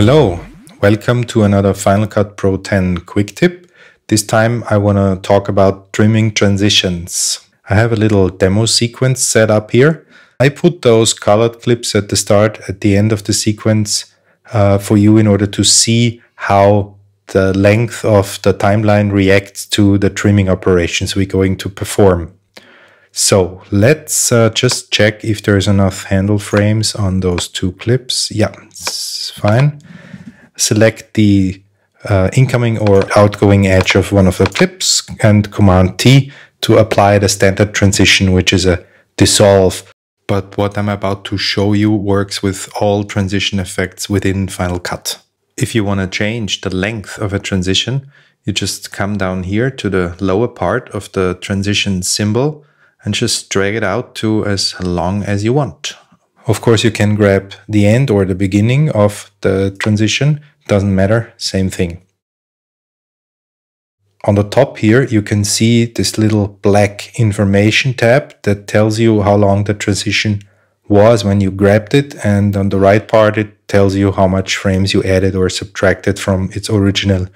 Hello, welcome to another Final Cut Pro 10 quick tip. This time I want to talk about trimming transitions. I have a little demo sequence set up here. I put those colored clips at the start, at the end of the sequence for you in order to see how the length of the timeline reacts to the trimming operations we're going to perform. So let's just check if there's enough handle frames on those two clips. Yeah, it's fine. Select the incoming or outgoing edge of one of the clips and Command T to apply the standard transition, which is a dissolve. But what I'm about to show you works with all transition effects within Final Cut. If you want to change the length of a transition, you just come down here to the lower part of the transition symbol and just drag it out to as long as you want. Of course, you can grab the end or the beginning of the transition. Doesn't matter, same thing. On the top here, you can see this little black information tab that tells you how long the transition was when you grabbed it. And on the right part, it tells you how much frames you added or subtracted from its original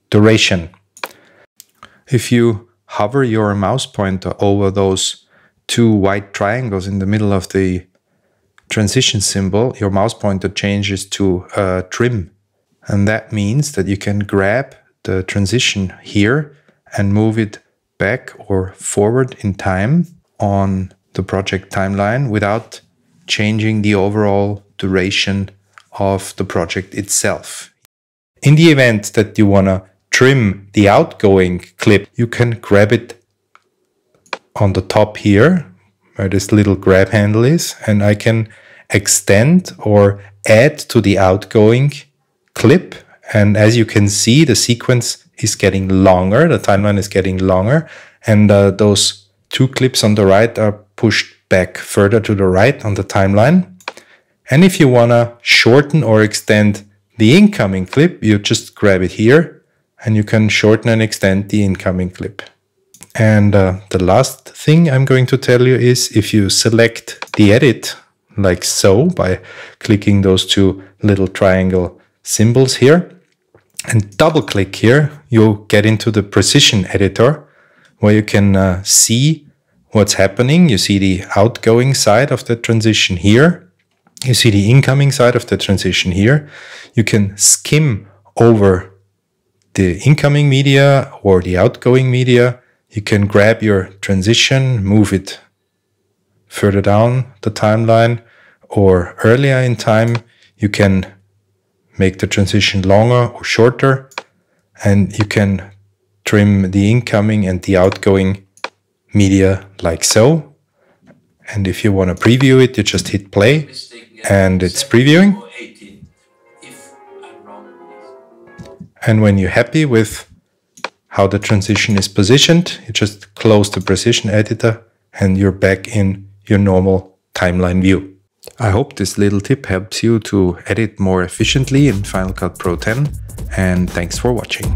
duration. If you hover your mouse pointer over those two white triangles in the middle of the transition symbol, your mouse pointer changes to trim. And that means that you can grab the transition here and move it back or forward in time on the project timeline without changing the overall duration of the project itself. In the event that you want to trim the outgoing clip, you can grab it on the top here, where this little grab handle is, and I can extend or add to the outgoing clip. And as you can see, the sequence is getting longer, the timeline is getting longer, and those two clips on the right are pushed back further to the right on the timeline. And if you want to shorten or extend the incoming clip, you just grab it here and you can shorten and extend the incoming clip. And the last thing I'm going to tell you is if you select the edit like so by clicking those two little triangle symbols here and double click here, you'll get into the precision editor where you can see what's happening. You see the outgoing side of the transition here. You see the incoming side of the transition here. You can skim over the incoming media or the outgoing media. You can grab your transition, move it further down the timeline or earlier in time. You can make the transition longer or shorter, and you can trim the incoming and the outgoing media like so. And if you want to preview it, you just hit play and it's previewing. And when you're happy with how the transition is positioned, you just close the precision editor and you're back in your normal timeline view. I hope this little tip helps you to edit more efficiently in Final Cut Pro 10, and thanks for watching.